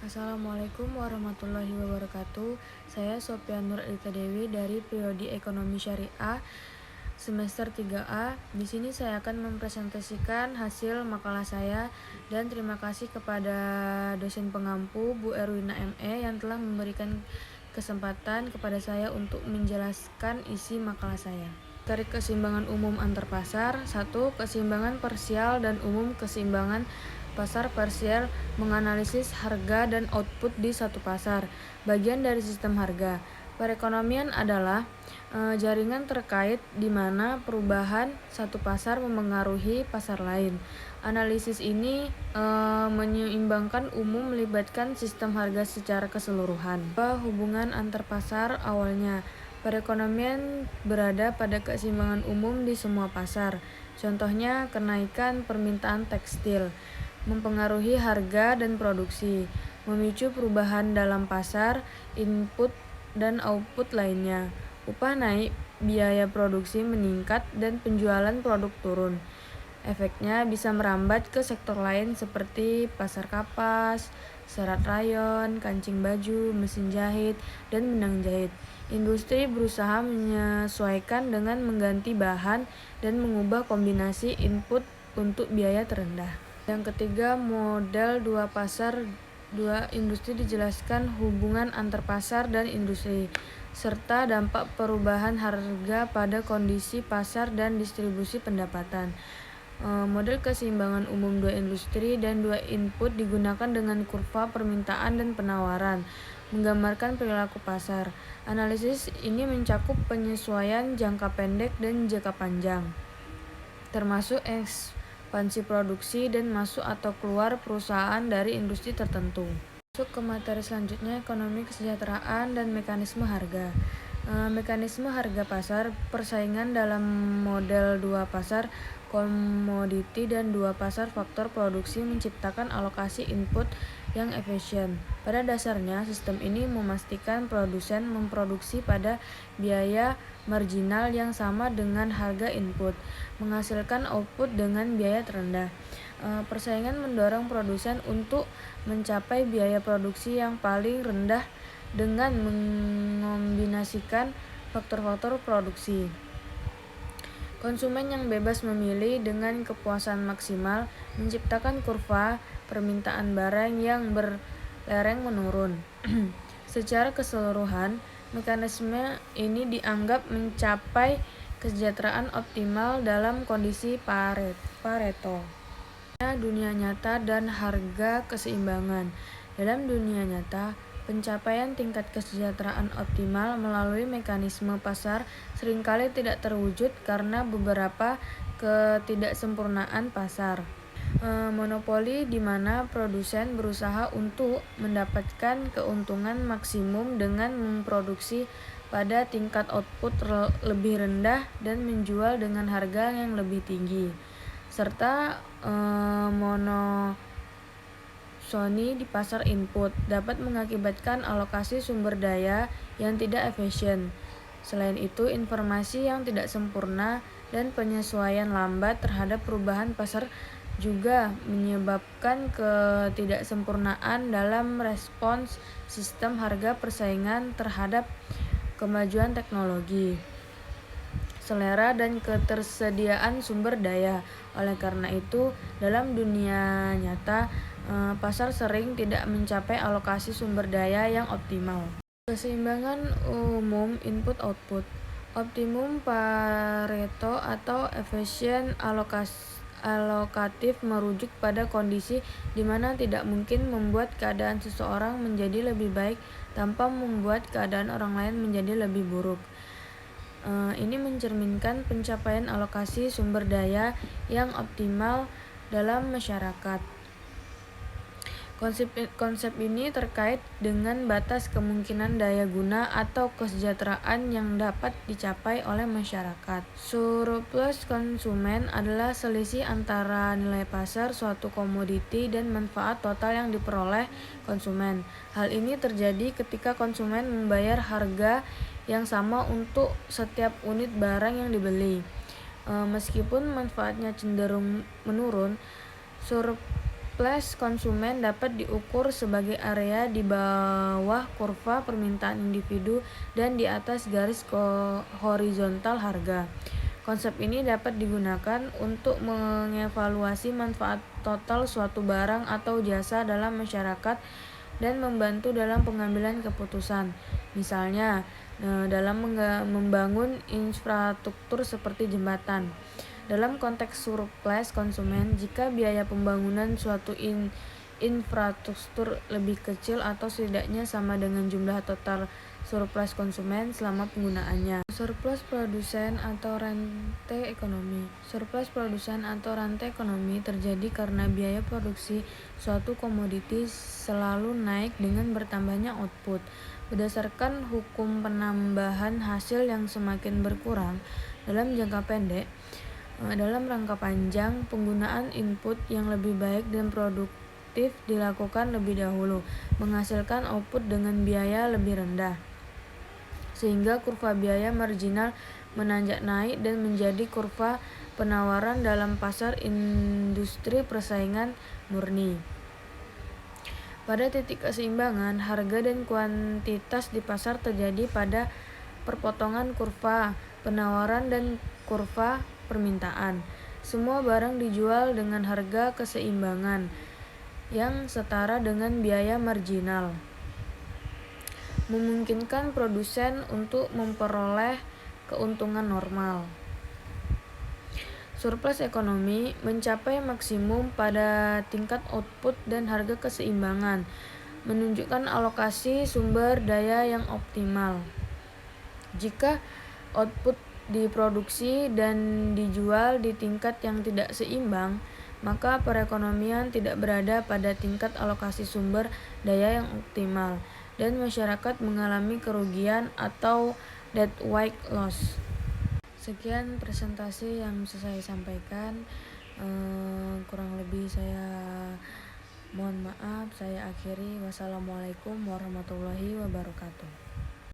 Assalamualaikum warahmatullahi wabarakatuh. Saya Sofian Nur Elita Dewi dari Prodi Ekonomi Syariah semester 3A. Di sini saya akan mempresentasikan hasil makalah saya dan terima kasih kepada dosen pengampu Bu Erwina ME yang telah memberikan kesempatan kepada saya untuk menjelaskan isi makalah saya. Tarik keseimbangan umum antar pasar. 1. Keseimbangan parsial dan umum. Keseimbangan pasar parsial menganalisis harga dan output di satu pasar, bagian dari sistem harga. Perekonomian adalah jaringan terkait di mana perubahan satu pasar memengaruhi pasar lain. Analisis ini menyeimbangkan umum melibatkan sistem harga secara keseluruhan. Hubungan antar pasar awalnya. Perekonomian berada pada keseimbangan umum di semua pasar. Contohnya, kenaikan permintaan tekstil mempengaruhi harga dan produksi, memicu perubahan dalam pasar, input dan output lainnya. Upah naik, biaya produksi meningkat, dan penjualan produk turun. Efeknya bisa merambat ke sektor lain seperti pasar kapas, serat rayon, kancing baju, mesin jahit, dan benang jahit. Industri berusaha menyesuaikan dengan mengganti bahan dan mengubah kombinasi input untuk biaya terendah. Yang ketiga, model dua pasar dua industri dijelaskan hubungan antar pasar dan industri, serta dampak perubahan harga pada kondisi pasar dan distribusi pendapatan. Model keseimbangan umum dua industri dan dua input digunakan dengan kurva permintaan dan penawaran, menggambarkan perilaku pasar. Analisis ini mencakup penyesuaian jangka pendek dan jangka panjang, termasuk ekspansi produksi dan masuk atau keluar perusahaan dari industri tertentu. Masuk ke materi selanjutnya, ekonomi kesejahteraan dan mekanisme harga. Mekanisme harga pasar, persaingan dalam model dua pasar komoditi dan dua pasar faktor produksi menciptakan alokasi input yang efisien. Pada dasarnya, sistem ini memastikan produsen memproduksi pada biaya marginal yang sama dengan harga input, menghasilkan output dengan biaya terendah. Persaingan mendorong produsen untuk mencapai biaya produksi yang paling rendah dengan mengombinasikan faktor-faktor produksi. Konsumen yang bebas memilih dengan kepuasan maksimal menciptakan kurva permintaan barang yang berlereng menurun. Secara keseluruhan, mekanisme ini dianggap mencapai kesejahteraan optimal dalam kondisi Pareto. Dunia nyata dan harga keseimbangan. Dalam dunia nyata, pencapaian tingkat kesejahteraan optimal melalui mekanisme pasar seringkali tidak terwujud karena beberapa ketidaksempurnaan pasar. Monopoli di mana produsen berusaha untuk mendapatkan keuntungan maksimum dengan memproduksi pada tingkat output lebih rendah dan menjual dengan harga yang lebih tinggi, serta monopsoni di pasar input dapat mengakibatkan alokasi sumber daya yang tidak efisien. Selain itu, informasi yang tidak sempurna dan penyesuaian lambat terhadap perubahan pasar juga menyebabkan ketidaksempurnaan dalam respons sistem harga persaingan terhadap kemajuan teknologi, selera dan ketersediaan sumber daya. Oleh karena itu, dalam dunia nyata, pasar sering tidak mencapai alokasi sumber daya yang optimal. Keseimbangan umum input-output. Optimum Pareto atau efisien alokatif merujuk pada kondisi di mana tidak mungkin membuat keadaan seseorang menjadi lebih baik tanpa membuat keadaan orang lain menjadi lebih buruk. Ini mencerminkan pencapaian alokasi sumber daya yang optimal dalam masyarakat. Konsep ini terkait dengan batas kemungkinan daya guna atau kesejahteraan yang dapat dicapai oleh masyarakat. Surplus konsumen adalah selisih antara nilai pasar suatu komoditi dan manfaat total yang diperoleh konsumen. Hal ini terjadi ketika konsumen membayar harga yang sama untuk setiap unit barang yang dibeli. Meskipun manfaatnya cenderung menurun, surplus Surplus konsumen dapat diukur sebagai area di bawah kurva permintaan individu dan di atas garis horizontal harga. Konsep ini dapat digunakan untuk mengevaluasi manfaat total suatu barang atau jasa dalam masyarakat dan membantu dalam pengambilan keputusan. Misalnya, dalam membangun infrastruktur seperti jembatan. Dalam konteks surplus konsumen, jika biaya pembangunan suatu infrastruktur lebih kecil atau setidaknya sama dengan jumlah total surplus konsumen selama penggunaannya. Surplus produsen atau rantai ekonomi. Surplus produsen atau rantai ekonomi terjadi karena biaya produksi suatu komoditi selalu naik dengan bertambahnya output. Berdasarkan hukum penambahan hasil yang semakin berkurang dalam jangka pendek, dalam rangka panjang, penggunaan input yang lebih baik dan produktif dilakukan lebih dahulu, menghasilkan output dengan biaya lebih rendah, sehingga kurva biaya marginal menanjak naik dan menjadi kurva penawaran dalam pasar industri persaingan murni. Pada titik keseimbangan, harga dan kuantitas di pasar terjadi pada perpotongan kurva penawaran dan kurva permintaan. Semua barang dijual dengan harga keseimbangan yang setara dengan biaya marginal, memungkinkan produsen untuk memperoleh keuntungan normal. Surplus ekonomi mencapai maksimum pada tingkat output dan harga keseimbangan, menunjukkan alokasi sumber daya yang optimal. Jika output diproduksi dan dijual di tingkat yang tidak seimbang, maka perekonomian tidak berada pada tingkat alokasi sumber daya yang optimal, dan masyarakat mengalami kerugian atau deadweight loss. Sekian presentasi yang bisa saya sampaikan. Kurang lebih saya mohon maaf. Saya akhiri. Wassalamualaikum warahmatullahi wabarakatuh.